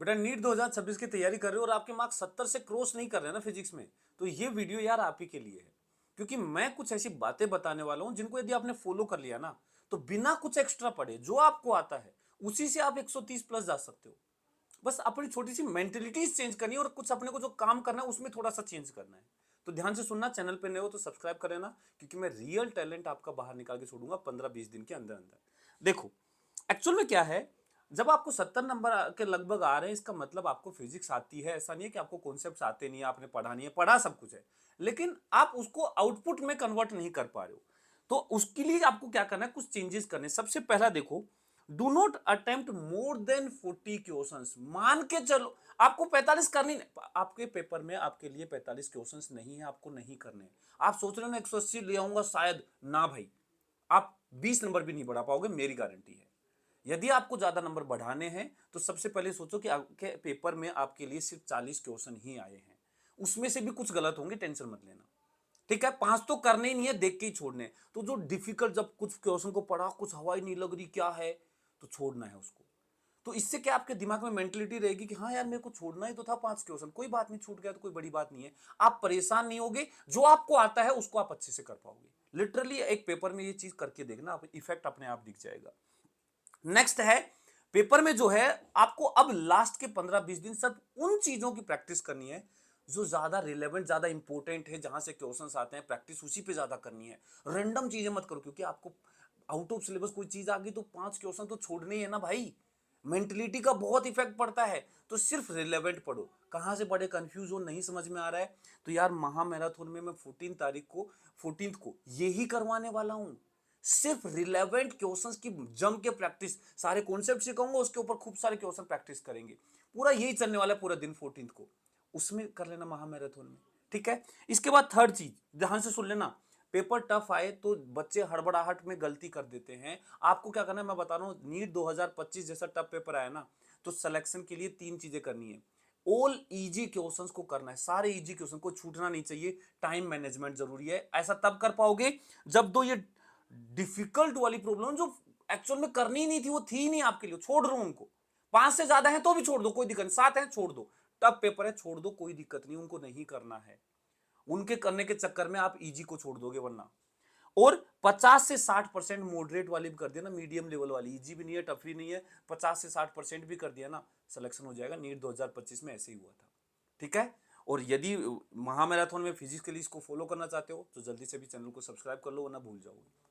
बेटा नीट 2026 की तैयारी कर रहे हो और आपके मार्क्स 70 से क्रॉस नहीं कर रहे ना फिजिक्स में, तो ये वीडियो यार आप ही के लिए है। क्योंकि मैं कुछ ऐसी बातें बताने वाला हूं जिनको यदि आपने फॉलो कर लिया ना, तो बिना कुछ एक्स्ट्रा पढ़े जो आपको आता है उसी से आप 130 प्लस जा सकते हो। बस अपनी छोटी सी मेंटेलिटीज चेंज करनी है और कुछ अपने को जो काम करना है उसमें थोड़ा सा चेंज करना है। तो ध्यान से सुनना, चैनल पे नए हो तो सब्सक्राइब कर लेना, क्योंकि मैं रियल टैलेंट आपका बाहर निकाल के छोड़ूंगा 15-20 दिन के अंदर अंदर। देखो, एक्चुअल में क्या है, जब आपको 70 नंबर के लगभग आ रहे हैं, इसका मतलब आपको फिजिक्स आती है। ऐसा नहीं है कि आपको कॉन्सेप्ट्स आते नहीं है, आपने पढ़ा नहीं है, पढ़ा सब कुछ है, लेकिन आप उसको आउटपुट में कन्वर्ट नहीं कर पा रहे हो। तो उसके लिए आपको क्या करना है, कुछ चेंजेस करने। सबसे पहला देखो, do not attempt more than 40 questions. मान के चलो आपको 45 करनी नहीं, आपके पेपर में आपके लिए 45 क्वेश्चंस नहीं है, आपको नहीं करने। आप सोच रहे हो ना 180 ले आऊंगा शायद, ना भाई, आप 20 नंबर भी नहीं बढ़ा पाओगे, मेरी गारंटी है। यदि आपको ज्यादा नंबर बढ़ाने हैं तो सबसे पहले सोचो कि आपके पेपर में आपके लिए सिर्फ 40 क्वेश्चन ही आए हैं। उसमें से भी कुछ गलत होंगे, टेंशन मत लेना। ठीक है, 5 तो करने ही नहीं है, देख के ही छोड़ने हैं। तो जो डिफिकल्ट, जब कुछ क्वेश्चन को पढ़ा कुछ हवा ही नहीं लग रही क्या है, तो छोड़ना है उसको। तो इससे क्या आपके दिमाग में मेंटलिटी रहेगी कि हाँ यार मेरे को छोड़ना ही तो था 5 क्वेश्चन, कोई बात नहीं, छूट गया तो कोई बड़ी बात नहीं है। आप परेशान नहीं होगे, जो आपको आता है उसको आप अच्छे से कर पाओगे। लिटरली एक पेपर में ये चीज करके देखना, आप इफेक्ट अपने आप दिख जाएगा। नेक्स्ट है, पेपर में जो है आपको अब लास्ट के 15-20 दिन सब उन चीजों की प्रैक्टिस करनी है जो ज्यादा रिलेवेंट, ज्यादा इंपॉर्टेंट है, जहां से क्वेश्चंस आते हैं, प्रैक्टिस उसी पे ज्यादा करनी है। रैंडम चीजें मत करो, क्योंकि आपको आउट ऑफ सिलेबस कोई चीज आ गई तो 5 क्वेश्चन तो छोड़ने ही है ना भाई। मेंटलिटी का बहुत इफेक्ट पड़ता है। तो सिर्फ रिलेवेंट पढ़ो। कहां से पढ़े, कंफ्यूज हो, नहीं समझ में आ रहा है, तो यार महा मैराथन में मैं 14 को यही करवाने वाला हूं। सिर्फ रिलेवेंट क्वेश्चंस की जम के प्रैक्टिस, सारे कॉन्सेप्ट सिखाऊंगा, उसके ऊपर खूब सारे क्वेश्चन प्रैक्टिस करेंगे। पूरा यही चलने वाला है पूरा दिन 14 को, उसमें कर लेना महा मैराथन में। ठीक है, इसके बाद थर्ड चीज ध्यान से सुन लेना। पेपर टफ आए तो बच्चे हड़बड़ाहट में गलती कर देते हैं। आपको क्या करना है मैं बता रहा हूं, नीट 2025 जैसा टफ पेपर आया ना, तो सिलेक्शन के लिए 3 चीजें करनी है। ऑल इजी क्वेश्चंस को करना है, सारे इजी क्वेश्चन को छूटना नहीं चाहिए। टाइम मैनेजमेंट जरूरी है, ऐसा तब कर पाओगे जब दो ये डिफिकल्ट वाली प्रॉब्लम जो एक्चुअल में करनी ही नहीं थी, वो थी ही नहीं आपके लिए, छोड़ रहा हूं उनको। 5 से ज्यादा है तो भी छोड़ दो, कोई दिक्कत नहीं। 7 है छोड़ दो, टफ पेपर है छोड़ दो, कोई दिक्कत नहीं, उनको नहीं करना है। उनके करने के चक्कर में आप इजी को छोड़ दोगे वरना। और 50 से 60% मॉडरेट वाली भी कर दिया ना, मीडियम लेवल वाली, इजी भी नहीं है टफ भी नहीं है, 50 से 60% भी कर दिया ना, सिलेक्शन हो जाएगा। नीट 2025 में ऐसे ही हुआ था। ठीक है, और यदि महामैराथन में फिजिक्स के लिए इसको फॉलो करना चाहते हो तो जल्दी से भी चैनल को सब्सक्राइब कर लो, वरना भूल जाओगे।